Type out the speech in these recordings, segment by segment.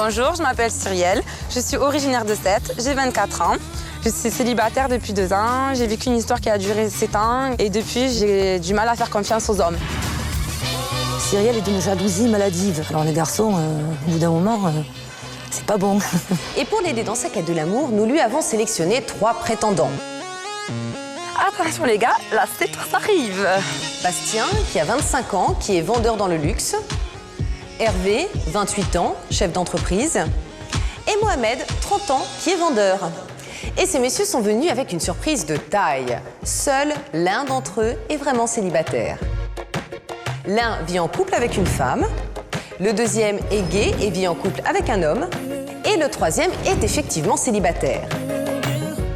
Bonjour, je m'appelle Cyrielle, je suis originaire de Sète, j'ai 24 ans. Je suis célibataire depuis 2 ans, j'ai vécu une histoire qui a duré 7 ans et depuis j'ai du mal à faire confiance aux hommes. Cyrielle est d'une jalousie maladive. Alors les garçons, au bout d'un moment, c'est pas bon. Et pour l'aider dans sa quête de l'amour, nous lui avons sélectionné 3 prétendants. Attention les gars, là c'est toi, ça arrive. Bastien, qui a 25 ans, qui est vendeur dans le luxe. Hervé, 28 ans, chef d'entreprise. Et Mohamed, 30 ans, qui est vendeur. Et ces messieurs sont venus avec une surprise de taille. Seul l'un d'entre eux est vraiment célibataire. L'un vit en couple avec une femme, le deuxième est gay et vit en couple avec un homme, et le troisième est effectivement célibataire.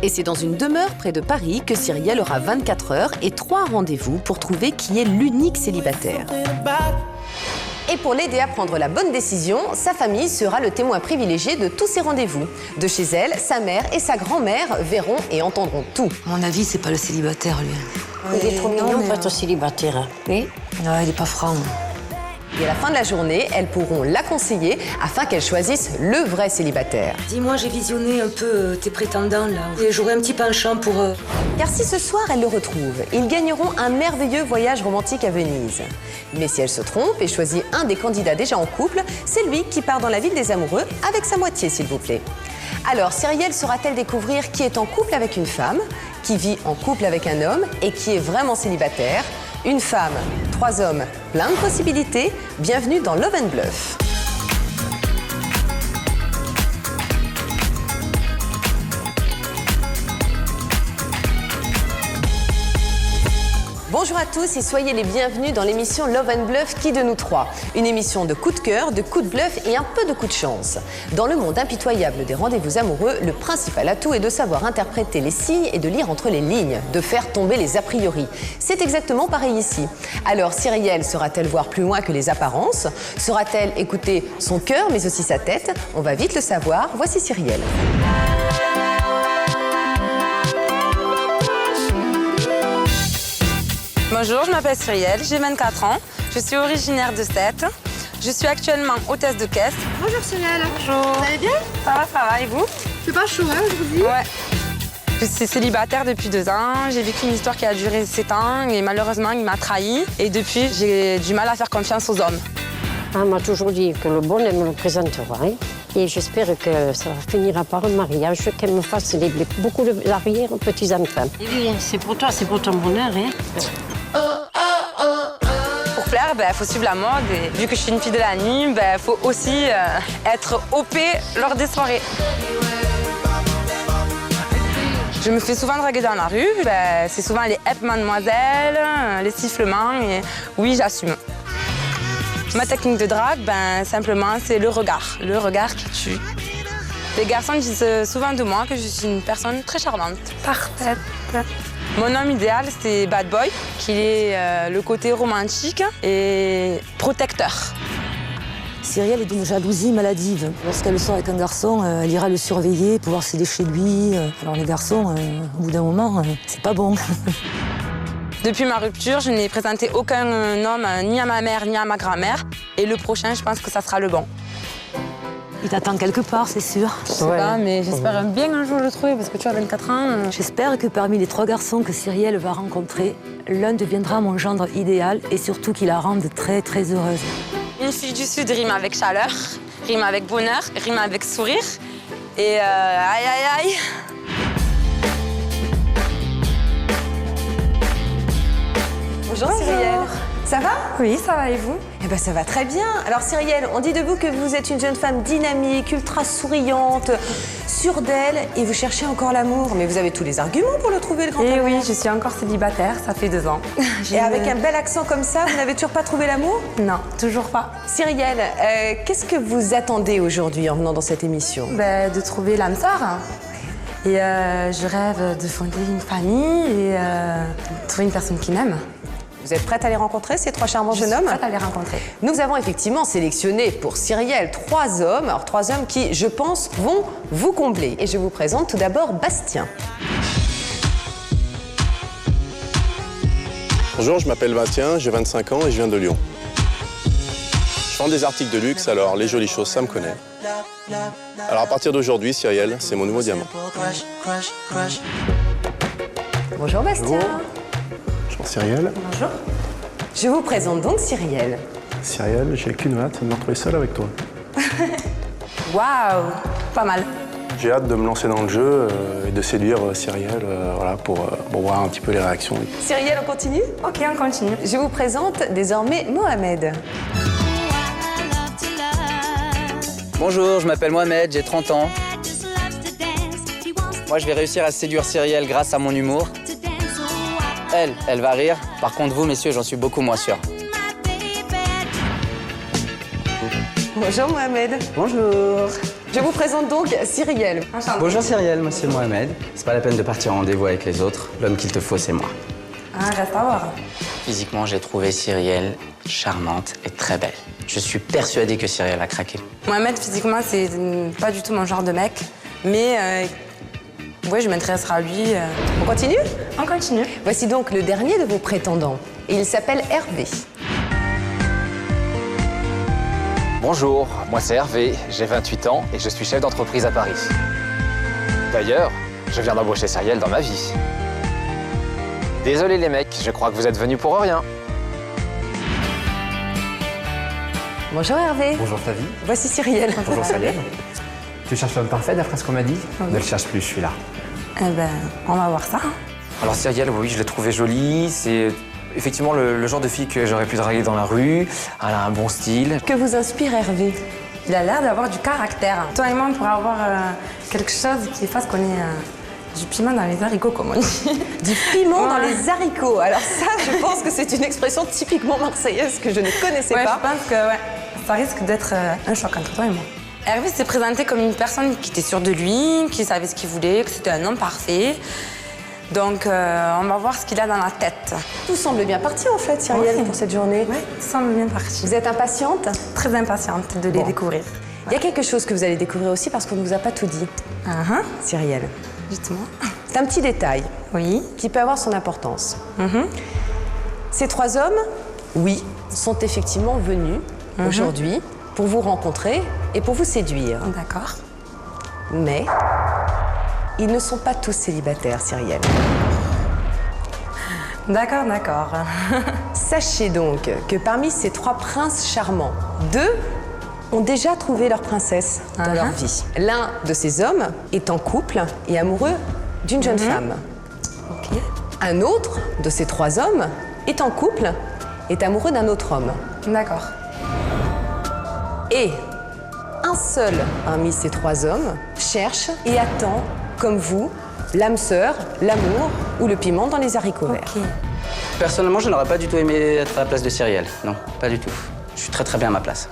Et c'est dans une demeure près de Paris que Cyrielle aura 24 heures et 3 rendez-vous pour trouver qui est l'unique célibataire. Et pour l'aider à prendre la bonne décision, sa famille sera le témoin privilégié de tous ces rendez-vous. De chez elle, sa mère et sa grand-mère verront et entendront tout. À mon avis, c'est pas le célibataire, lui. Il est trop mignon pour être célibataire. Oui. Non, il est pas franc. Et à la fin de la journée, elles pourront la conseiller afin qu'elle choisisse le vrai célibataire. Dis-moi, j'ai visionné un peu tes prétendants, là. Et j'aurais un petit penchant pour... Car si ce soir elles le retrouvent, ils gagneront un merveilleux voyage romantique à Venise. Mais si elle se trompe et choisit un des candidats déjà en couple, c'est lui qui part dans la ville des amoureux avec sa moitié, s'il vous plaît. Alors, Cyrielle saura-t-elle découvrir qui est en couple avec une femme, qui vit en couple avec un homme et qui est vraiment célibataire? Une femme, 3 hommes, plein de possibilités. Bienvenue dans Love & Bluff. Bonjour à tous et soyez les bienvenus dans l'émission Love & Bluff, qui de nous 3? Une émission de coup de cœur, de coup de bluff et un peu de coup de chance. Dans le monde impitoyable des rendez-vous amoureux, le principal atout est de savoir interpréter les signes et de lire entre les lignes, de faire tomber les a priori. C'est exactement pareil ici. Alors Cyrielle saura-t-elle voir plus loin que les apparences? Saura-t-elle écouter son cœur mais aussi sa tête? On va vite le savoir, voici Cyrielle. Bonjour, je m'appelle Cyrielle, j'ai 24 ans, je suis originaire de Sète. Je suis actuellement hôtesse de caisse. Bonjour Cyrielle. Bonjour. Vous allez bien? Ça va et vous? C'est pas chaud, hein, aujourd'hui? Ouais. Je suis célibataire depuis 2 ans, j'ai vécu une histoire qui a duré 7 ans et malheureusement il m'a trahi. Et depuis, j'ai du mal à faire confiance aux hommes. On m'a toujours dit que le bonheur me le présentera. Hein. Et j'espère que ça finira par un mariage, qu'elle me fasse beaucoup d'arrière-petits-enfants. C'est pour toi, c'est pour ton bonheur. Hein. Pour plaire, il faut suivre la mode. Et vu que je suis une fille de la nuit, il faut aussi être OP lors des soirées. Je me fais souvent draguer dans la rue. C'est souvent les Hep mademoiselle, les sifflements. Et oui, j'assume. Ma technique de drague, simplement, c'est le regard qui tue. Les garçons disent souvent de moi que je suis une personne très charmante. Parfaite. Mon homme idéal, c'est bad boy, qui est le côté romantique et protecteur. Cyrielle est d'une jalousie maladive. Lorsqu'elle sort avec un garçon, elle ira le surveiller pour voir s'il est chez lui. Alors les garçons, au bout d'un moment, c'est pas bon. Depuis ma rupture, je n'ai présenté aucun homme ni à ma mère ni à ma grand-mère. Et le prochain, je pense que ça sera le bon. Il t'attend quelque part, c'est sûr. Je sais pas, mais j'espère bien un jour le trouver parce que tu as 24 ans. J'espère que parmi les 3 garçons que Cyrielle va rencontrer, l'un deviendra mon gendre idéal et surtout qu'il la rende très très heureuse. Une fille du Sud rime avec chaleur, rime avec bonheur, rime avec sourire. Et aïe aïe aïe. Bonjour Cyrielle. Ça va? Oui, ça va et vous? Eh ben ça va très bien. Alors Cyrielle, on dit de vous que vous êtes une jeune femme dynamique, ultra souriante, sûre d'elle et vous cherchez encore l'amour. Mais vous avez tous les arguments pour le trouver, le grand amour. Eh oui, je suis encore célibataire, ça fait 2 ans. Et avec un bel accent comme ça, vous n'avez toujours pas trouvé l'amour? Non, toujours pas. Cyrielle, qu'est-ce que vous attendez aujourd'hui en venant dans cette émission? De trouver l'âme sœur. Et je rêve de fonder une famille et de trouver une personne qui m'aime. Vous êtes prête à les rencontrer, ces 3 charmants jeunes hommes? Je suis prête à les rencontrer. Nous avons effectivement sélectionné pour Cyrielle 3 hommes. Alors 3 hommes qui, je pense, vont vous combler. Et je vous présente tout d'abord Bastien. Bonjour, je m'appelle Bastien, j'ai 25 ans et je viens de Lyon. Je vends des articles de luxe, alors les jolies choses, ça me connaît. Alors à partir d'aujourd'hui, Cyrielle, c'est mon nouveau diamant. Bonjour Bastien. Bonjour Cyrielle. Bonjour. Je vous présente donc Cyrielle. Cyrielle, j'ai qu'une hâte, c'est de me retrouver seul avec toi. Waouh, pas mal. J'ai hâte de me lancer dans le jeu et de séduire Cyrielle voilà, pour voir un petit peu les réactions. Cyrielle, on continue? Ok, on continue. Je vous présente désormais Mohamed. Bonjour, je m'appelle Mohamed, j'ai 30 ans. Moi, je vais réussir à séduire Cyrielle grâce à mon humour. Elle va rire. Par contre, vous, messieurs, j'en suis beaucoup moins sûr. Bonjour Mohamed. Bonjour. Je vous présente donc Cyrielle. Bonjour Cyrielle, moi c'est Mohamed. C'est pas la peine de partir en rendez-vous avec les autres. L'homme qu'il te faut, c'est moi. Ah, reste à voir. Physiquement, j'ai trouvé Cyrielle charmante et très belle. Je suis persuadée que Cyrielle a craqué. Mohamed, physiquement, c'est pas du tout mon genre de mec. Mais ouais, je m'intéresserai à lui. On continue? On continue. Voici donc le dernier de vos prétendants. Et il s'appelle Hervé. Bonjour, moi c'est Hervé, j'ai 28 ans et je suis chef d'entreprise à Paris. D'ailleurs, je viens d'embaucher Cyrielle dans ma vie. Désolé les mecs, je crois que vous êtes venus pour rien. Bonjour Hervé. Bonjour Flavie. Voici Cyrielle. Bonjour Cyrielle. Tu cherches l'homme parfait d'après ce qu'on m'a dit? Ne le cherche plus, je suis là. Eh ben, on va voir ça. Alors Cyrielle, oui, je l'ai trouvée jolie. C'est effectivement le genre de fille que j'aurais pu draguer dans la rue. Elle a un bon style. Que vous inspire Hervé? Il a l'air d'avoir du caractère. Toi et moi, on pourrait avoir quelque chose qui fasse qu'on ait du piment dans les haricots, comme on dit. Du piment dans les haricots. Alors ça, je pense que c'est une expression typiquement marseillaise que je ne connaissais Ouais, pas. je pense que ça risque d'être un choc entre toi et moi. Hervé s'est présenté comme une personne qui était sûre de lui, qui savait ce qu'il voulait, que c'était un homme parfait. Donc, on va voir ce qu'il a dans la tête. Tout semble bien parti en fait, Cyrielle, Ouais. pour cette journée. Oui, ça semble bien parti. Vous êtes impatiente? Très impatiente de les découvrir. Il y a quelque chose que vous allez découvrir aussi parce qu'on ne vous a pas tout dit, Cyrielle. Justement. C'est un petit détail Oui. qui peut avoir son importance. Ces trois hommes, oui, sont effectivement venus aujourd'hui pour vous rencontrer et pour vous séduire. D'accord. Mais ils ne sont pas tous célibataires, Cyrielle. D'accord, d'accord. Sachez donc que parmi ces trois princes charmants, deux ont déjà trouvé leur princesse dans leur vie. L'un de ces hommes est en couple et amoureux d'une jeune femme. Ok. Un autre de ces trois hommes est en couple, est amoureux d'un autre homme. D'accord. Et un seul parmi ces trois hommes cherche et attend, comme vous, l'âme sœur, l'amour ou le piment dans les haricots verts. Ok. Personnellement, je n'aurais pas du tout aimé être à la place de Cyrielle. Non, pas du tout. Je suis très bien à ma place.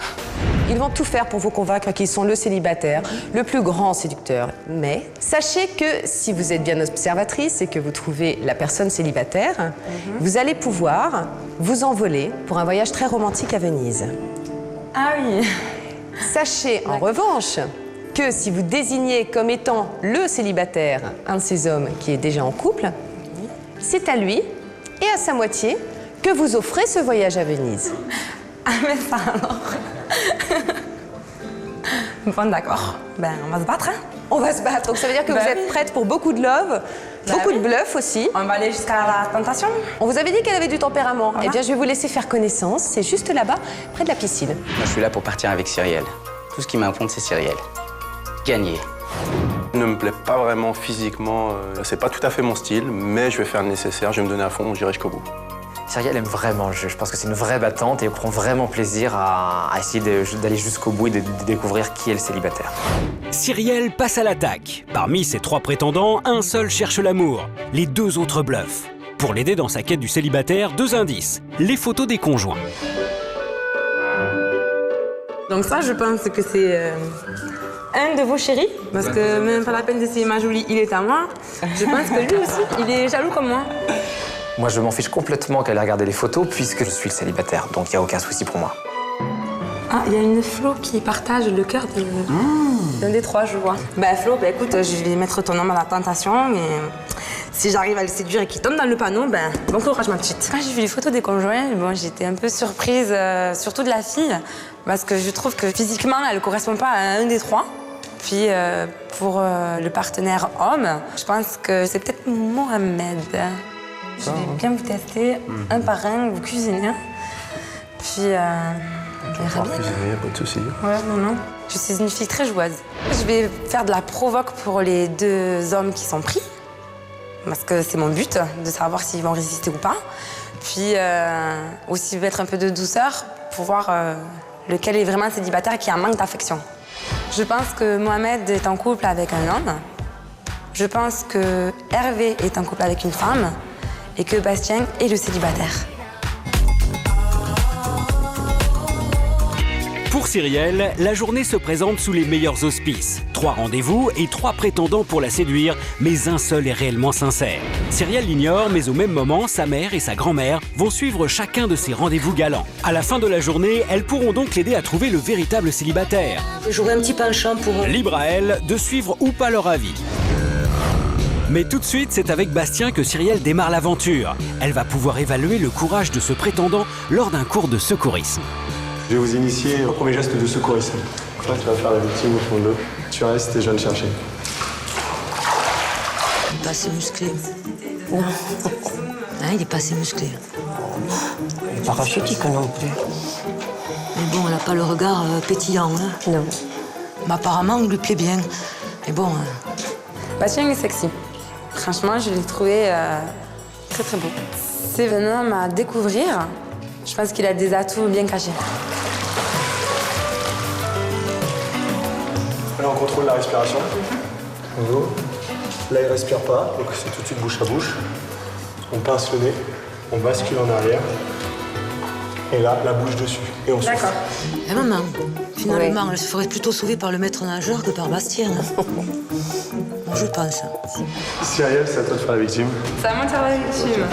Ils vont tout faire pour vous convaincre qu'ils sont le célibataire, le plus grand séducteur. Mais sachez que si vous êtes bien observatrice et que vous trouvez la personne célibataire, vous allez pouvoir vous envoler pour un voyage très romantique à Venise. Ah oui. Sachez en revanche que si vous désignez comme étant le célibataire un de ces hommes qui est déjà en couple, c'est à lui et à sa moitié que vous offrez ce voyage à Venise. Ah mais ça alors. Bon d'accord. Ben on va se battre. Hein. On va se battre, donc ça veut dire que vous êtes prête pour beaucoup de love, beaucoup de bluff aussi. On va aller jusqu'à la tentation. On vous avait dit qu'elle avait du tempérament. Voilà. Eh bien, je vais vous laisser faire connaissance. C'est juste là-bas, près de la piscine. Moi, je suis là pour partir avec Cyrielle. Tout ce qui m'importe, c'est Cyrielle. Gagner. Il ne me plaît pas vraiment physiquement, c'est pas tout à fait mon style, mais je vais faire le nécessaire, je vais me donner à fond, j'irai jusqu'au bout. Cyrielle aime vraiment le jeu. Je pense que c'est une vraie battante et elle prend vraiment plaisir à essayer d'aller jusqu'au bout et de découvrir qui est le célibataire. Cyrielle passe à l'attaque. Parmi ses trois prétendants, un seul cherche l'amour. Les deux autres bluffent. Pour l'aider dans sa quête du célibataire, 2 indices. Les photos des conjoints. Donc ça, je pense que c'est un de vos chéris. Parce que même pas la peine d'essayer ma jolie, il est à moi. Je pense que lui aussi, il est jaloux comme moi. Moi, je m'en fiche complètement qu'elle ait regardé les photos puisque je suis le célibataire, donc il n'y a aucun souci pour moi. Ah, il y a une Flo qui partage le cœur d'un des trois, je vois. Ben Flo, ben écoute, je vais mettre ton nom à la tentation, mais si j'arrive à le séduire et qu'il tombe dans le panneau, ben bon courage ma petite. Quand j'ai vu les photos des conjoints, bon, j'étais un peu surprise, surtout de la fille, parce que je trouve que physiquement, elle ne correspond pas à un des trois. Puis pour le partenaire homme, je pense que c'est peut-être Mohamed. Je vais bien vous tester un par un, vous cuisinez. Puis Je vais pouvoir cuisiner, pas de soucis. Ouais, non. Je suis une fille très joueuse. Je vais faire de la provoque pour les 2 hommes qui sont pris. Parce que c'est mon but, de savoir s'ils vont résister ou pas. Puis aussi mettre un peu de douceur pour voir lequel est vraiment célibataire et qui a un manque d'affection. Je pense que Mohamed est en couple avec un homme. Je pense que Hervé est en couple avec une femme. Et que Bastien est le célibataire. Pour Cyrielle, la journée se présente sous les meilleurs auspices. 3 rendez-vous et 3 prétendants pour la séduire, mais un seul est réellement sincère. Cyrielle l'ignore, mais au même moment, sa mère et sa grand-mère vont suivre chacun de ces rendez-vous galants. À la fin de la journée, elles pourront donc l'aider à trouver le véritable célibataire. J'aurais un petit penchant pour... Libre à elles de suivre ou pas leur avis. Mais tout de suite, c'est avec Bastien que Cyrielle démarre l'aventure. Elle va pouvoir évaluer le courage de ce prétendant lors d'un cours de secourisme. Je vais vous initier au premier geste de secourisme. Là, tu vas faire la victime au fond de l'eau. Tu restes et je viens le chercher. Il est pas assez musclé. Hein, il est pas assez musclé. Il est pas rachitique non plus. Mais bon, elle n'a pas le regard pétillant. Hein. Non. Mais apparemment, il lui plaît bien. Mais bon... Bastien est sexy. Franchement, je l'ai trouvé très très beau. C'est un homme à découvrir. Je pense qu'il a des atouts bien cachés. Là, on contrôle la respiration. Bonjour. Là, il ne respire pas, donc c'est tout de suite bouche à bouche. On pince le nez, on bascule en arrière. Et là, la bouche dessus. Et on souffle. D'accord. Eh maman, finalement, elle se ferait plutôt sauver par le maître nageur que par Bastien. Bon, je pense. Cyrielle, c'est à toi de faire la victime. C'est à moi de faire la victime.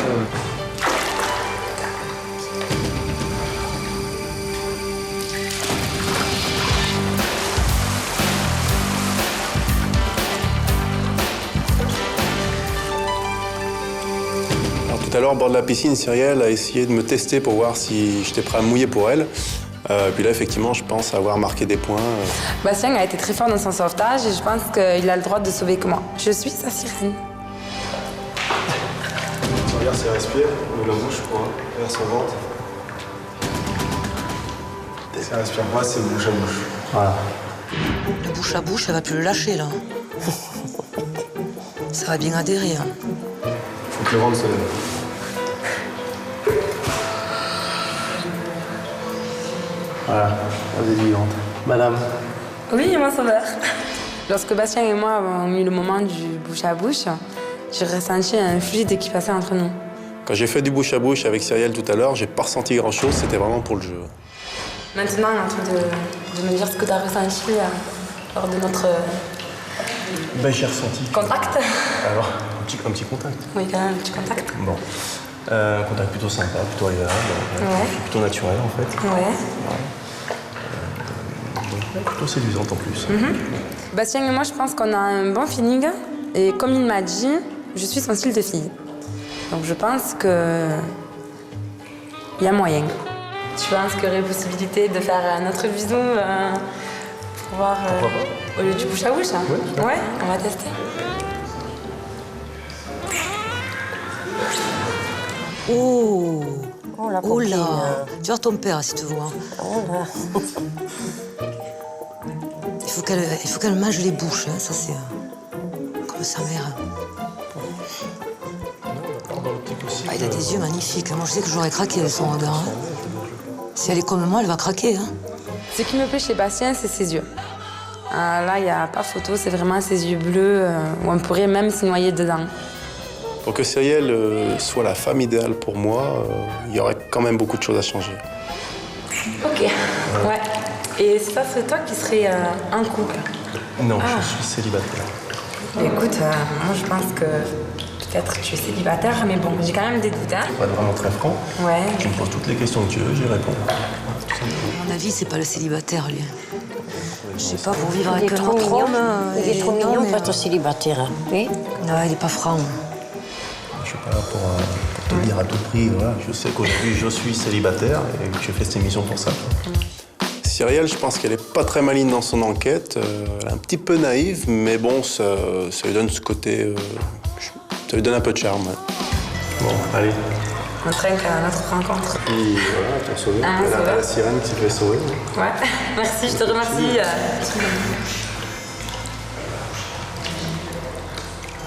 Tout à l'heure, au bord de la piscine, Cyrielle a essayé de me tester pour voir si j'étais prêt à me mouiller pour elle. Puis là, effectivement, je pense avoir marqué des points. Bastien a été très fort dans son sauvetage et je pense qu'il a le droit de sauver que moi. Je suis sa sirène. Tu regardes si elle respire, ouvre la bouche pour vers son ventre. Si elle respire pas, c'est bouche à bouche. Voilà. La bouche à bouche, elle va plus le lâcher, là. Ça va bien adhérer. Hein. Faut que le ventre se lève. Voilà, vas-y, rentre. Madame. Oui, mon sauveur. Lorsque Bastien et moi avons eu le moment du bouche à bouche, j'ai ressenti un fluide qui passait entre nous. Quand j'ai fait du bouche à bouche avec Cyrielle tout à l'heure, j'ai pas ressenti grand-chose, c'était vraiment pour le jeu. Maintenant, on est en train de me dire ce que tu as ressenti lors de notre Ben, j'ai ressenti. contact. Alors, un petit contact. Oui, quand même, un petit contact. Bon. Un contact plutôt sympa, plutôt agréable, plutôt naturel en fait. Ouais. Donc, plutôt séduisante en plus. Bastien et moi, je pense qu'on a un bon feeling. Et comme il m'a dit, je suis son style de fille. Donc je pense que il y a moyen. Tu penses qu'il y aurait possibilité de faire un autre bisou pour voir au lieu du bouche à bouche? Ouais, on va tester. Oh, la oh là, copine. tu vois ton père si tu vois. Oh là. Il faut qu'elle mange les bouches, hein. Ça c'est comme sa mère. Ah, il a des yeux magnifiques. Moi je sais que j'aurais craqué de son regard. Hein. Si elle est comme moi, elle va craquer. Hein. Ce qui me plaît chez Bastien, c'est ses yeux. Là, il n'y a pas photo, c'est vraiment ses yeux bleus où on pourrait même se noyer dedans. Pour que Cyrielle soit la femme idéale pour moi, il y aurait quand même beaucoup de choses à changer. Ok, ouais. Et ça, c'est toi qui serais en couple? Non, je suis célibataire. Écoute, moi je pense que peut-être tu es célibataire, mais bon, j'ai quand même des doutes. Hein. Pour être vraiment très franc, Ouais. tu me poses toutes les questions que tu veux, j'y réponds. À mon avis, c'est pas le célibataire, lui. Je sais pas, pour vivre Il avec est un trop autre mignon. homme... Il est trop non, mignon mais, pour être célibataire. Hein. Oui. Non, il est pas franc. Je suis pas là pour te dire à tout prix, voilà. Je sais qu'aujourd'hui je suis célibataire et que j'ai fait cette émission pour ça. Cyrielle, je pense qu'elle est pas très maligne dans son enquête. Elle est un petit peu naïve, mais bon, ça lui donne ce côté... ça lui donne un peu de charme. Ouais. Bon, allez. On trinque à notre rencontre. Et voilà, ton sauveur. La sirène qui se fait sauver. Ouais, merci, je te remercie.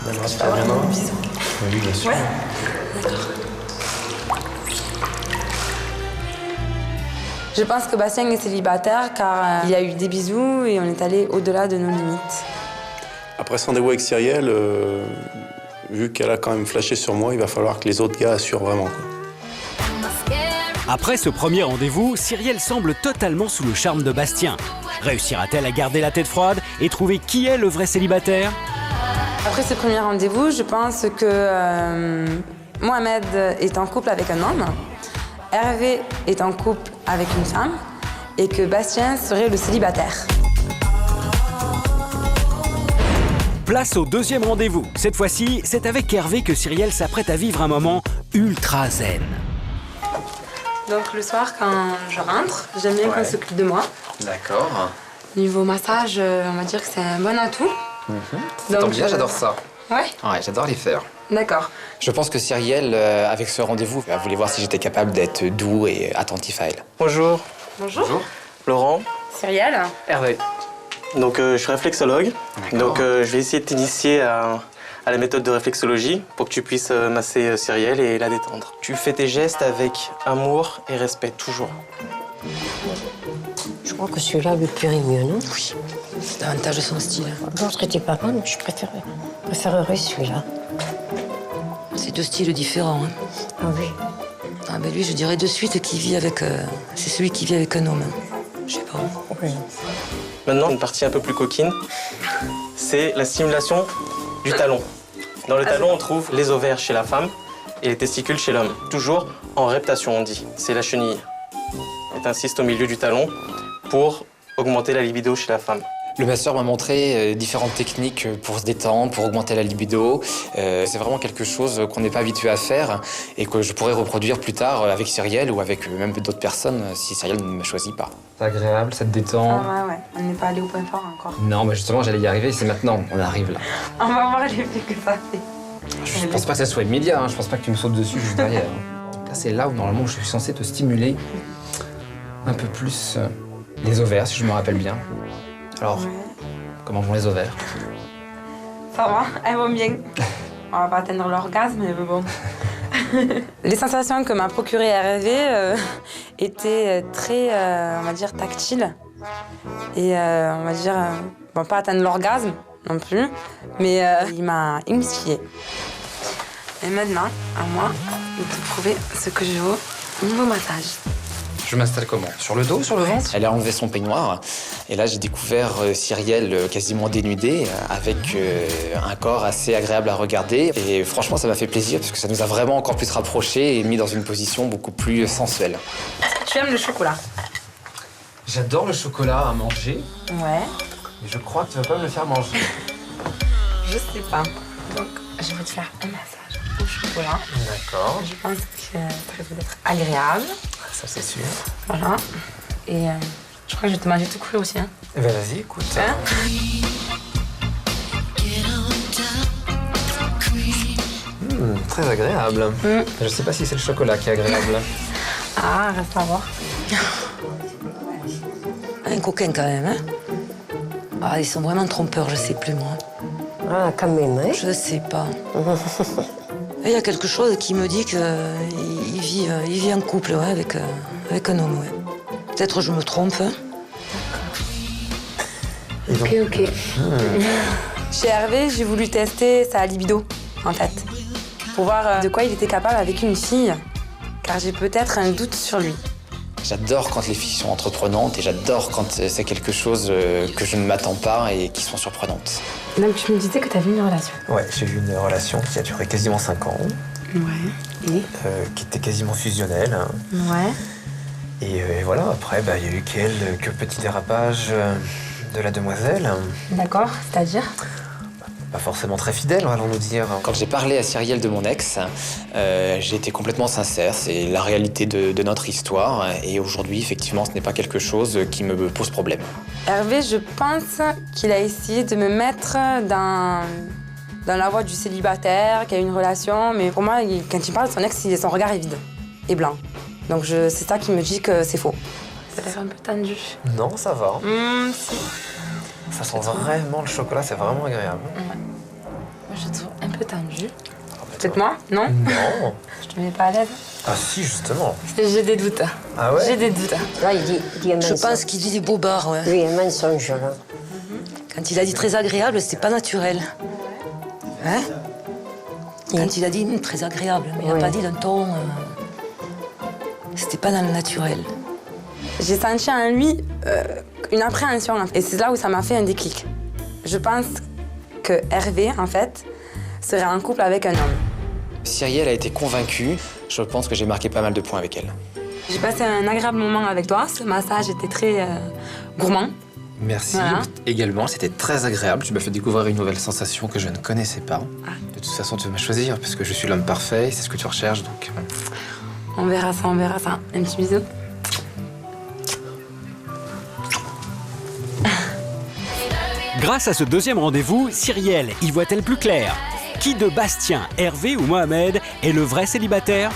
Je peux avoir un bisou. Oui, bien sûr. Ouais, d'accord. Je pense que Bastien est célibataire car il y a eu des bisous et on est allé au-delà de nos limites. Après ce rendez-vous avec Cyrielle, vu qu'elle a quand même flashé sur moi, il va falloir que les autres gars assurent vraiment. Après ce premier rendez-vous, Cyrielle semble totalement sous le charme de Bastien. Réussira-t-elle à garder la tête froide et trouver qui est le vrai célibataire? Après ce premier rendez-vous, je pense que Mohamed est en couple avec un homme, Hervé est en couple avec une femme et que Bastien serait le célibataire. Place au deuxième rendez-vous. Cette fois-ci, c'est avec Hervé que Cyrielle s'apprête à vivre un moment ultra zen. Donc le soir, quand je rentre, j'aime bien qu'on s'occupe de moi. D'accord. Niveau massage, on va dire que c'est un bon atout. Tant bien, j'adore ça. Ouais? Ouais, j'adore les faire. D'accord. Je pense que Cyrielle, avec ce rendez-vous, elle voulait voir si j'étais capable d'être doux et attentif à elle. Bonjour. Bonjour. Laurent. Cyrielle. Hervé. Donc je suis réflexologue. Donc je vais essayer de t'initier à la méthode de réflexologie pour que tu puisses masser Cyrielle et la détendre. Tu fais tes gestes avec amour et respect, toujours. Je crois que celui-là lui plairait mieux, non? Oui, c'est davantage de son style. L'autre était pas mal, mais je préférerais celui-là. C'est deux styles différents. Hein. Ah oui. Ah ben lui, je dirais de suite qu'il vit avec... c'est celui qui vit avec un homme. Je sais pas. Oui. Maintenant, une partie un peu plus coquine, c'est la stimulation du talon. Dans le talon, on trouve les ovaires chez la femme et les testicules chez l'homme. Toujours en reptation, on dit. C'est la chenille. Et t'insistes au milieu du talon pour augmenter la libido chez la femme. Le masseur m'a montré différentes techniques pour se détendre, pour augmenter la libido. C'est vraiment quelque chose qu'on n'est pas habitué à faire et que je pourrais reproduire plus tard avec Cyrielle ou avec même d'autres personnes si Cyrielle ne me choisit pas. C'est agréable, ça te détend. Ah ouais, on n'est pas allé au point fort encore. Non, mais justement, j'allais y arriver, c'est maintenant, on arrive là. On va voir l'effet que ça fait. Je pense pas que ça soit immédiat, hein. Je pense pas que tu me sautes dessus juste derrière. Là, c'est là où normalement je suis censé te stimuler un peu plus les ovaires, si je me rappelle bien. Alors, comment vont les ovaires? Ça va, elles vont bien. On va pas atteindre l'orgasme, mais bon. Les sensations que m'a procuré Hervé étaient très, on va dire, tactiles. Et on va dire, bon, pas atteindre l'orgasme non plus, mais il m'a émoustillée. Et maintenant, à moi de te prouver ce que je vaux niveau massage. Je m'installe comment? Sur le dos, sur le ventre? Elle a enlevé son peignoir et là j'ai découvert Cyrielle quasiment dénudée avec un corps assez agréable à regarder et franchement ça m'a fait plaisir parce que ça nous a vraiment encore plus rapprochés et mis dans une position beaucoup plus sensuelle. Est-ce que tu aimes le chocolat? J'adore le chocolat à manger. Ouais. Mais je crois que tu vas pas me le faire manger. Je sais pas. Donc je vais te faire un massage au chocolat. D'accord. Je pense que ça risque d'être agréable. Ça c'est sûr. Voilà. Et je crois que je vais te manger tout cru aussi. Hein. Eh ben vas-y, écoute. Hein? Très agréable. Je sais pas si c'est le chocolat qui est agréable. Ah, reste à voir. Un coquin quand même, hein. Ah, ils sont vraiment trompeurs, je sais plus moi. Ah, quand même, hein? Je sais pas. Il y a quelque chose qui me dit qu'il vit en couple ouais, avec un homme. Ouais. Peut-être je me trompe. Hein. Ok. Chez Hervé, j'ai voulu tester sa libido, en fait, pour voir de quoi il était capable avec une fille, car j'ai peut-être un doute sur lui. J'adore quand les filles sont entreprenantes et j'adore quand c'est quelque chose que je ne m'attends pas et qui sont surprenantes. Donc tu me disais que tu avais une relation. Ouais, j'ai eu une relation qui a duré quasiment 5 ans. Ouais. Et qui était quasiment fusionnelle. Ouais. Et voilà, après, il y a eu quelques petits dérapages de la demoiselle. D'accord, c'est-à-dire? pas forcément très fidèle, allons-nous dire. Quand j'ai parlé à Cyrielle de mon ex, j'ai été complètement sincère. C'est la réalité de notre histoire. Et aujourd'hui, effectivement, ce n'est pas quelque chose qui me pose problème. Hervé, je pense qu'il a essayé de me mettre dans la voie du célibataire, qui a une relation. Mais pour moi, quand il parle de son ex, son regard est vide et blanc. Donc c'est ça qui me dit que c'est faux. Ça a l'air un peu tendu. Non, ça va. Si. Ça sent vraiment le chocolat, c'est vraiment agréable. Ouais. Moi, je trouve un peu tendu. Peut-être moi, non? Non. Je te mets pas à l'aise. Ah si, justement. J'ai des doutes. Ah ouais? J'ai des doutes. Là, il dit un mensonge. Je pense qu'il dit des bobards, ouais. Oui, un mensonge, là. Quand il a dit très agréable, c'était pas naturel. Hein? Quand il a dit très agréable, mais il n'a pas dit d'un ton... C'était pas dans le naturel. J'ai senti en lui une appréhension. Et c'est là où ça m'a fait un déclic. Je pense que Hervé, en fait, serait en couple avec un homme. Cyrielle a été convaincue. Je pense que j'ai marqué pas mal de points avec elle. J'ai passé un agréable moment avec toi. Ce massage était très gourmand. Merci. Voilà. Également, c'était très agréable. Tu m'as fait découvrir une nouvelle sensation que je ne connaissais pas. De toute façon, tu vas me choisir parce que je suis l'homme parfait. C'est ce que tu recherches, donc... On verra ça, on verra ça. Un petit bisou. Grâce à ce deuxième rendez-vous, Cyrielle y voit-elle plus clair? Qui de Bastien, Hervé ou Mohamed est le vrai célibataire?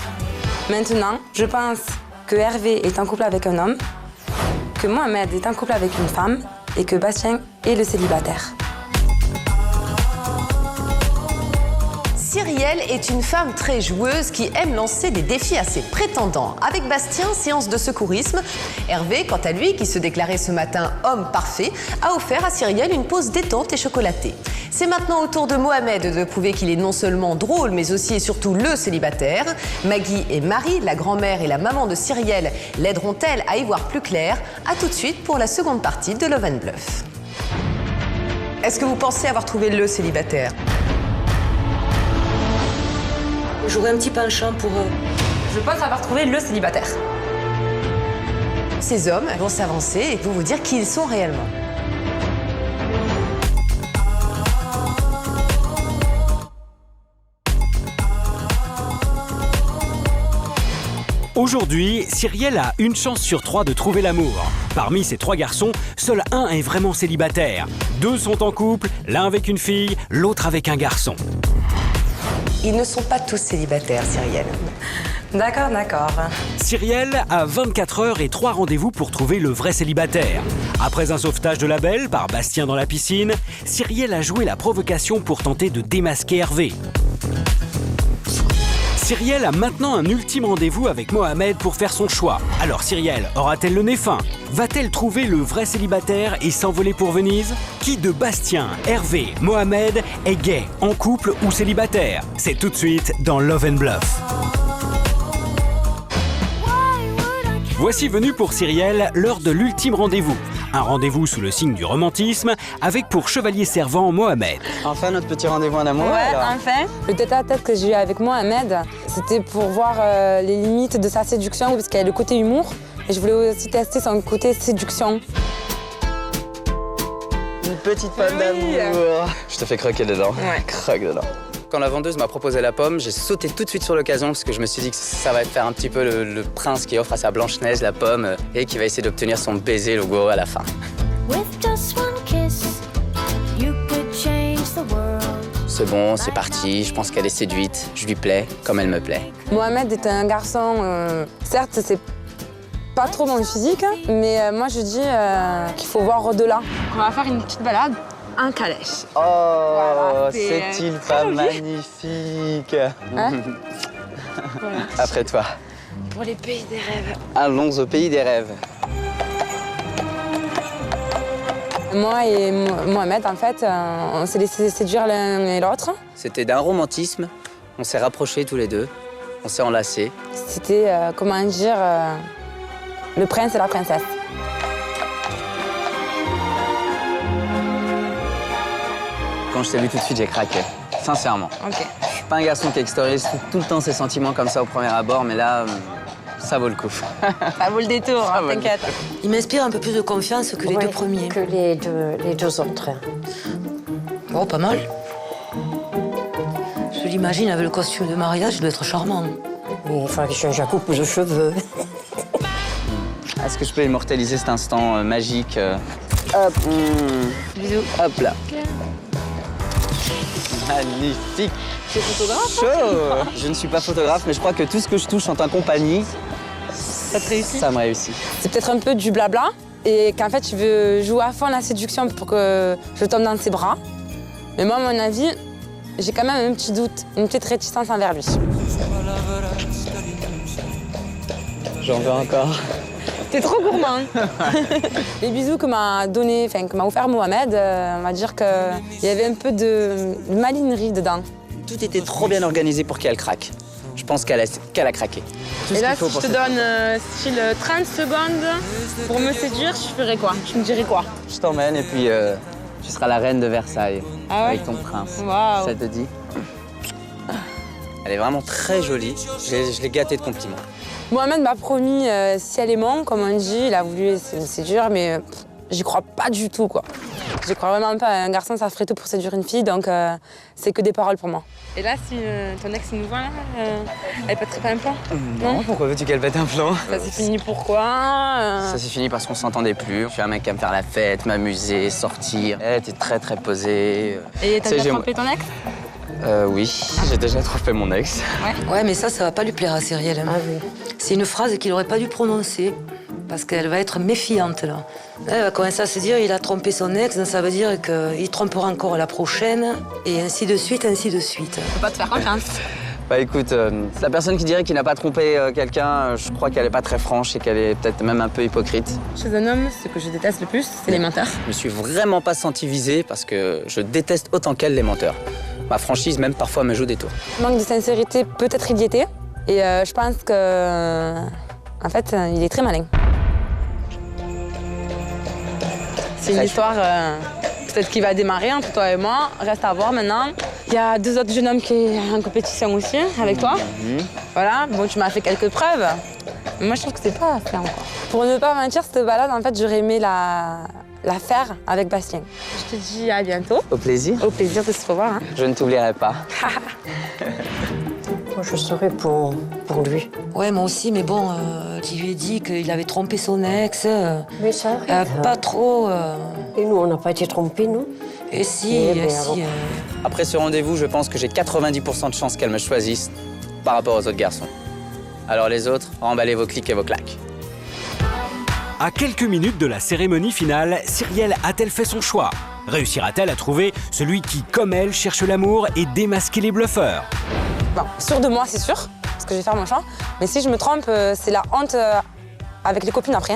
Maintenant, je pense que Hervé est en couple avec un homme, que Mohamed est en couple avec une femme et que Bastien est le célibataire. Cyrielle est une femme très joueuse qui aime lancer des défis à ses prétendants. Avec Bastien, séance de secourisme. Hervé, quant à lui, qui se déclarait ce matin homme parfait, a offert à Cyrielle une pause détente et chocolatée. C'est maintenant au tour de Mohamed de prouver qu'il est non seulement drôle, mais aussi et surtout le célibataire. Maggie et Marie, la grand-mère et la maman de Cyrielle, l'aideront-elles à y voir plus clair? A tout de suite pour la seconde partie de Love and Bluff. Est-ce que vous pensez avoir trouvé le célibataire? J'aurais un petit penchant pour... Je pense avoir trouvé le célibataire. Ces hommes vont s'avancer et vont vous dire qui ils sont réellement. Aujourd'hui, Cyrielle a une chance sur 3 de trouver l'amour. Parmi ces 3 garçons, seul un est vraiment célibataire. 2 sont en couple, l'un avec une fille, l'autre avec un garçon. Ils ne sont pas tous célibataires, Cyrielle. D'accord, d'accord. Cyrielle a 24 heures et 3 rendez-vous pour trouver le vrai célibataire. Après un sauvetage de la belle par Bastien dans la piscine, Cyrielle a joué la provocation pour tenter de démasquer Hervé. Cyrielle a maintenant un ultime rendez-vous avec Mohamed pour faire son choix. Alors Cyrielle aura-t-elle le nez fin? Va-t-elle trouver le vrai célibataire et s'envoler pour Venise? Qui de Bastien, Hervé, Mohamed est gay, en couple ou célibataire? C'est tout de suite dans Love and Bluff. Voici venu pour Cyrielle l'heure de l'ultime rendez-vous. Un rendez-vous sous le signe du romantisme avec pour chevalier servant Mohamed. Enfin notre petit rendez-vous en amour. Ouais, alors. enfin. Le tête-à-tête que j'ai eu avec Mohamed, c'était pour voir les limites de sa séduction, parce qu'il y a le côté humour, et je voulais aussi tester son côté séduction. Une petite pomme d'amour. Je te fais croquer dedans. Ouais. Croque dedans. Quand la vendeuse m'a proposé la pomme, j'ai sauté tout de suite sur l'occasion parce que je me suis dit que ça va faire un petit peu le prince qui offre à sa Blanche-Neige la pomme et qui va essayer d'obtenir son baiser logo à la fin. C'est bon, c'est parti, je pense qu'elle est séduite, je lui plais comme elle me plaît. Mohamed est un garçon, certes c'est pas trop mon physique, mais moi je dis qu'il faut voir au-delà. On va faire une petite balade en calèche. Oh, voilà, c'est-il pas magnifique? Hein? Voilà. Après toi. Pour les pays des rêves. Allons au pays des rêves. Moi et Mohamed, en fait, on s'est laissé séduire l'un et l'autre. C'était d'un romantisme, on s'est rapprochés tous les deux, on s'est enlacés. C'était, comment dire, le prince et la princesse. Quand je t'ai vu tout de suite, j'ai craqué. Sincèrement. Ok. Je suis pas un garçon qui extériorise tout le temps ses sentiments comme ça au premier abord, mais là, ça vaut le coup. Ça vaut le détour, hein, t'inquiète. Il m'inspire un peu plus de confiance que les deux premiers. Que les deux autres. Oh, pas mal. Je l'imagine avec le costume de mariage, il doit être charmant. Il faudrait que je change la coupe de cheveux. Est-ce que je peux immortaliser cet instant magique Hop. Bisous. Hop là. Magnifique. Tu es photographe? Chaud. Je ne suis pas photographe, mais je crois que tout ce que je touche en tant que compagnie, ça te réussit? Ça me réussit. C'est peut-être un peu du blabla et qu'en fait, tu veux jouer à fond la séduction pour que je tombe dans ses bras. Mais moi, à mon avis, j'ai quand même un petit doute, une petite réticence envers lui. J'en veux encore. T'es trop gourmand. Les bisous que m'a donné, que m'a offert Mohamed, on va dire qu'il y avait un peu de malinerie dedans. Tout était trop bien organisé pour qu'elle craque. Je pense qu'elle a craqué. Et là, si je te donne style 30 secondes pour me séduire, je ferais quoi? Tu me dirais quoi? Je t'emmène et puis tu seras la reine de Versailles avec ton prince. Waouh. Ça te dit? Elle est vraiment très jolie. Je l'ai gâtée de compliments. Mohamed m'a promis si elle est mon, comme on dit, il a voulu me séduire, mais j'y crois pas du tout, quoi. J'y crois vraiment pas. Un garçon, ça ferait tout pour séduire une fille, donc c'est que des paroles pour moi. Et là, si ton ex nous voit, elle pèterait pas un plan? Non, pourquoi veux-tu qu'elle pète un plan? Ça s'est fini pourquoi? Ça s'est fini parce qu'on s'entendait plus. Je suis un mec qui aime faire la fête, m'amuser, sortir. Elle était très très posée. Et t'as déjà trompé ton ex? Oui, j'ai déjà trompé mon ex. Ouais, mais ça va pas lui plaire à Cyrielle. Hein. Ah oui. C'est une phrase qu'il aurait pas dû prononcer, parce qu'elle va être méfiante, là. Elle va commencer à se dire, il a trompé son ex, donc ça veut dire qu'il trompera encore la prochaine, et ainsi de suite, ainsi de suite. Faut pas te faire confiance. Bah écoute, la personne qui dirait qu'il n'a pas trompé quelqu'un, je crois qu'elle est pas très franche et qu'elle est peut-être même un peu hypocrite. Chez un homme, ce que je déteste le plus, c'est les menteurs. Je me suis vraiment pas senti visé parce que je déteste autant qu'elle les menteurs. Ma franchise, même parfois, me joue des tours. Manque de sincérité, peut-être il y était. Et je pense que, en fait, il est très malin. C'est une histoire, peut-être qui va démarrer entre toi et moi. Reste à voir maintenant. Il y a 2 autres jeunes hommes qui sont en compétition aussi avec toi. Voilà, bon, tu m'as fait quelques preuves. Mais moi, je trouve que c'est pas assez encore. Pour ne pas mentir, cette balade, en fait, j'aurais aimé la faire avec Bastien. Je te dis à bientôt. Au plaisir. Au plaisir de se revoir. Hein. Je ne t'oublierai pas. Moi, je serais pour lui. Ouais, moi aussi, mais bon, qui lui ai dit qu'il avait trompé son ex. Mais ça arrive. Pas trop. Et nous, on n'a pas été trompés, nous? Et si, Après ce rendez-vous, je pense que j'ai 90% de chances qu'elle me choisisse par rapport aux autres garçons. Alors les autres, remballez vos clics et vos claques. À quelques minutes de la cérémonie finale, Cyrielle a-t-elle fait son choix? Réussira-t-elle à trouver celui qui, comme elle, cherche l'amour et démasquer les bluffeurs? Bon, sûre de moi, c'est sûr, parce que je vais faire mon choix. Mais si je me trompe, c'est la honte avec les copines après.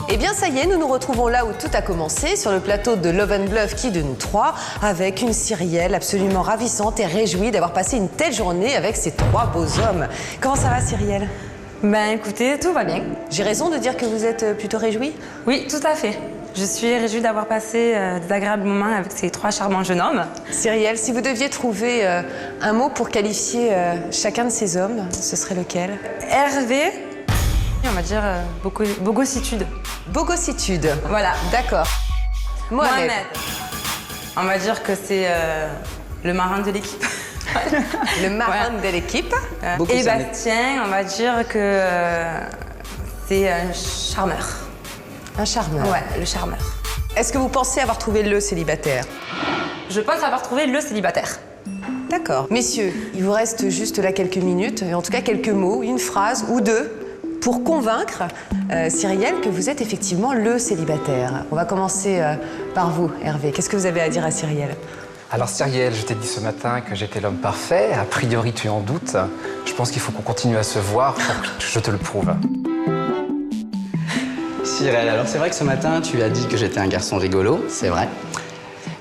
Eh bien, ça y est, nous nous retrouvons là où tout a commencé, sur le plateau de Love and Bluff qui de nous 3, avec une Cyrielle absolument ravissante et réjouie d'avoir passé une telle journée avec ces 3 beaux hommes. Comment ça va, Cyrielle? Ben écoutez, tout va bien. J'ai raison de dire que vous êtes plutôt réjouie? Oui, tout à fait. Je suis réjouie d'avoir passé des agréables moments avec ces 3 charmants jeunes hommes. Cyrielle, si vous deviez trouver un mot pour qualifier chacun de ces hommes, ce serait lequel? Hervé, on va dire bogossitude. Bogossitude. Voilà. D'accord. Mohamed. On va dire que c'est le marin de l'équipe. Le marin de l'équipe. Et Bastien, on va dire que c'est un charmeur. Un charmeur? Ouais, le charmeur. Est-ce que vous pensez avoir trouvé le célibataire? Je pense avoir trouvé le célibataire. D'accord. Messieurs, il vous reste juste là quelques minutes, et en tout cas quelques mots, une phrase ou 2, pour convaincre Cyrielle que vous êtes effectivement le célibataire. On va commencer par vous, Hervé. Qu'est-ce que vous avez à dire à Cyrielle? Alors Cyrielle, je t'ai dit ce matin que j'étais l'homme parfait. A priori, tu en doutes. Je pense qu'il faut qu'on continue à se voir pour que je te le prouve. Cyrielle, alors c'est vrai que ce matin, tu as dit que j'étais un garçon rigolo, c'est vrai.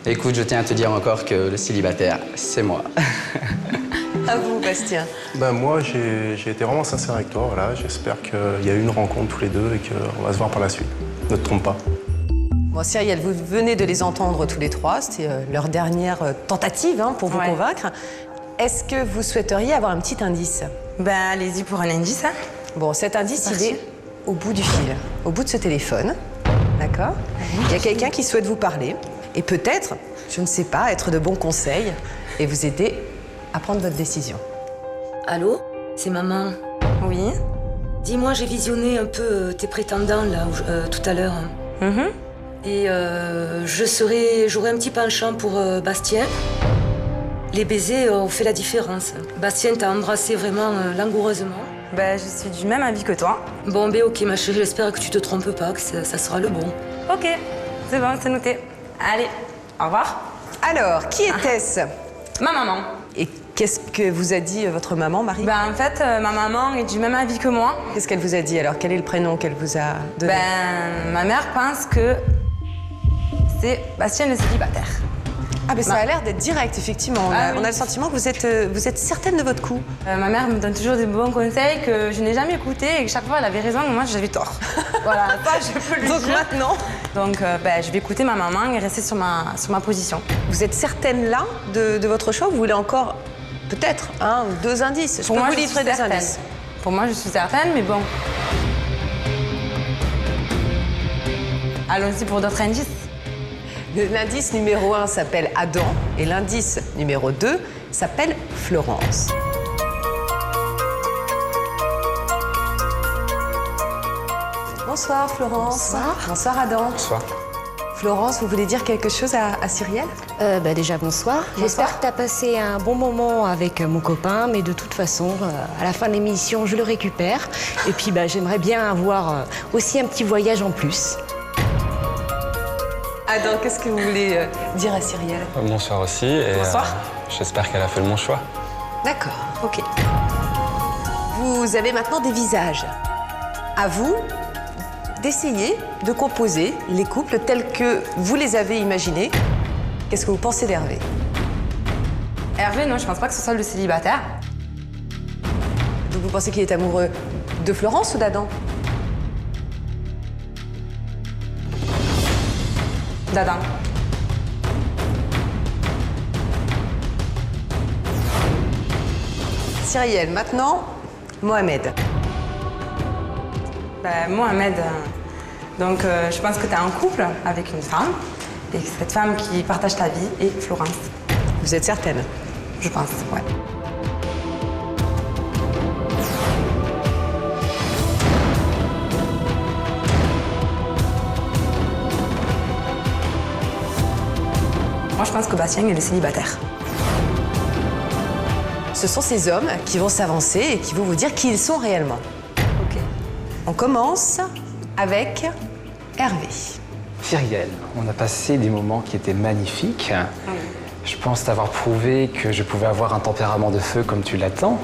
Écoute, je tiens à te dire encore que le célibataire, c'est moi. À vous, Bastien. Ben moi, j'ai été vraiment sincère avec toi, voilà. J'espère qu'il y a eu une rencontre tous les deux et qu'on va se voir par la suite. Ne te trompe pas. Bon, Cyrielle, vous venez de les entendre tous les 3. C'était leur dernière tentative pour vous convaincre. Est-ce que vous souhaiteriez avoir un petit indice? Ben, allez-y pour un indice. Hein. Bon, cet indice, il est au bout du fil, au bout de ce téléphone. D'accord? Il y a quelqu'un qui souhaite vous parler. et peut-être, je ne sais pas, être de bons conseils et vous aider à prendre votre décision. Allô? C'est maman. Oui. Dis-moi, j'ai visionné un peu tes prétendants là tout à l'heure. Et j'aurais un petit penchant pour Bastien. Les baisers ont fait la différence. Bastien t'a embrassé vraiment langoureusement. Ben, je suis du même avis que toi. Bon, ben ok ma chérie, j'espère que tu te trompes pas, que ça sera le bon. Ok, c'est bon, c'est noté. Allez, au revoir. Alors, qui était-ce? Ma maman. Et qu'est-ce que vous a dit votre maman, Marie? Ben, en fait, ma maman est du même avis que moi. Qu'est-ce qu'elle vous a dit alors? Quel est le prénom qu'elle vous a donné? Ben, ma mère pense que c'est Bastien le célibataire. Ah, mais ça a l'air d'être direct, effectivement. On a le sentiment que vous êtes certaine de votre coup. Ma mère me donne toujours des bons conseils que je n'ai jamais écoutés et que chaque fois elle avait raison et moi j'avais tort. Voilà, ça je peux le dire. Donc maintenant? Donc ben, je vais écouter ma maman et rester sur ma position. Vous êtes certaine là de votre choix ou vous voulez encore peut-être un ou deux indices? Pour moi, vous livrer des indices. Pour moi, je suis certaine, mais bon. Allons-y pour d'autres indices. L'indice numéro 1 s'appelle Adam et l'indice numéro 2 s'appelle Florence. Bonsoir Florence. Bonsoir. Bonsoir Adam. Bonsoir. Florence, vous voulez dire quelque chose à Cyrielle? Déjà bonsoir. J'espère que tu as passé un bon moment avec mon copain, mais de toute façon, à la fin de l'émission, je le récupère. Et puis j'aimerais bien avoir aussi un petit voyage en plus. Adam, qu'est-ce que vous voulez dire à Cyrielle? Bonsoir aussi. Et, bonsoir. J'espère qu'elle a fait le bon choix. D'accord, ok. Vous avez maintenant des visages. À vous d'essayer de composer les couples tels que vous les avez imaginés. Qu'est-ce que vous pensez d'Hervé? Hervé, non, je pense pas que ce soit le célibataire. Donc vous pensez qu'il est amoureux de Florence ou d'Adam? D'Adam. Cyrielle, maintenant, Mohamed. Ben, Mohamed, donc je pense que tu es en couple avec une femme, et cette femme qui partage ta vie est Florence. Vous êtes certaine? Je pense, ouais. Moi, je pense que Bastien est le célibataire. Ce sont ces hommes qui vont s'avancer et qui vont vous dire qui ils sont réellement. Ok. On commence avec Hervé. Cyrielle, on a passé des moments qui étaient magnifiques. Je pense t'avoir prouvé que je pouvais avoir un tempérament de feu comme tu l'attends.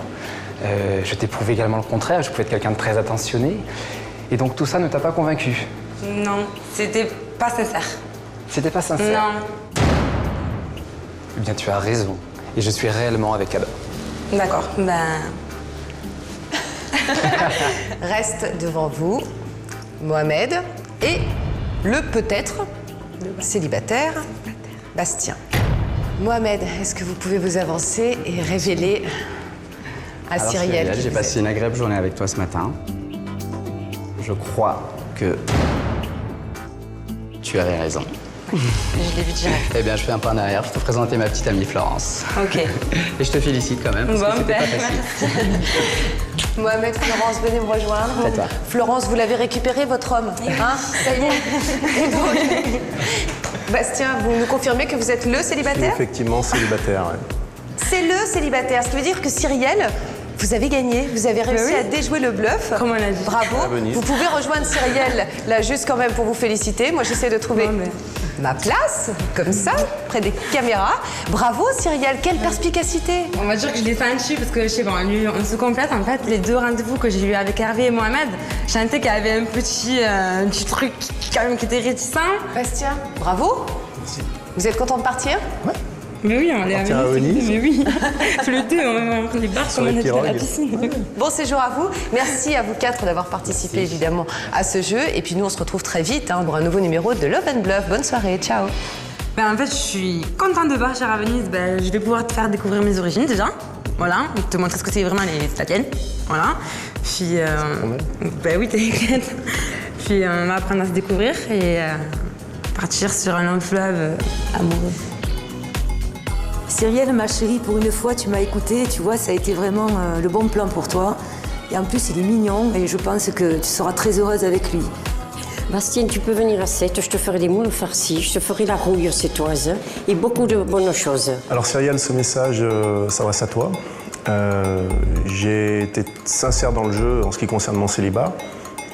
Je t'ai prouvé également le contraire, je pouvais être quelqu'un de très attentionné. Et donc tout ça ne t'a pas convaincu? Non, c'était pas sincère. C'était pas sincère? Non. Eh bien, tu as raison. Et je suis réellement avec Adam. D'accord, ben... Reste devant vous Mohamed et le peut-être célibataire Bastien. Mohamed, est-ce que vous pouvez vous avancer et révéler à Cyrielle? J'ai passé une agréable journée avec toi ce matin. Je crois que tu avais raison. Je l'ai vu direct. Eh bien, je fais un pas en arrière pour te présenter ma petite amie Florence. Ok. Et je te félicite quand même, parce que c'était pas facile. Mohamed, Florence, venez me rejoindre. Fais-toi. Florence, vous l'avez récupéré, votre homme, hein? Ça y est. Et donc, Bastien, vous nous confirmez que vous êtes le célibataire? Effectivement, célibataire, ouais. C'est le célibataire, ce qui veut dire que Cyrielle, vous avez gagné, vous avez réussi à déjouer le bluff. Comme on a dit. Bravo. Vous pouvez rejoindre Cyrielle là juste quand même pour vous féliciter. Moi j'essaie de trouver ma place, comme ça, près des caméras. Bravo Cyrielle, quelle perspicacité. On va dire que je l'ai senti parce que je sais pas, on se complète en fait. Les deux rendez-vous que j'ai eu avec Hervé et Mohamed, je sentais qu'il y avait un petit truc quand même qui était réticent. Bastien, bravo. Vous êtes content de partir? Ouais. Mais oui, on est à Venise. Mais oui, tous les deux, on va les bars comme on était à la piscine. Bon séjour à vous. Merci à vous quatre d'avoir participé évidemment à ce jeu. Et puis nous, on se retrouve très vite pour un nouveau numéro de Love and Bluff. Bonne soirée, ciao. Ben, en fait, je suis contente de partir à Venise. Ben, je vais pouvoir te faire découvrir mes origines déjà. Voilà, te montrer ce que c'est vraiment la tienne. Voilà. Puis, ben oui, t'inquiète. Puis on va apprendre à se découvrir et partir sur un long fleuve amoureux. Cyrielle, ma chérie, pour une fois, tu m'as écouté, tu vois, ça a été vraiment le bon plan pour toi. Et en plus, il est mignon et je pense que tu seras très heureuse avec lui. Bastien, tu peux venir à 7, je te ferai des moules farcis, je te ferai la rouille sétoise et beaucoup de bonnes choses. Alors Cyrielle, ce message s'adresse à toi. J'ai été sincère dans le jeu en ce qui concerne mon célibat.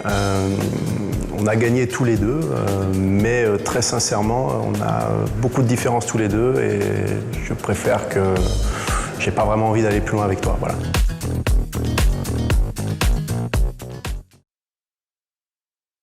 On a gagné tous les deux, mais très sincèrement, on a beaucoup de différences tous les deux et je préfère que j'ai pas vraiment envie d'aller plus loin avec toi. Voilà.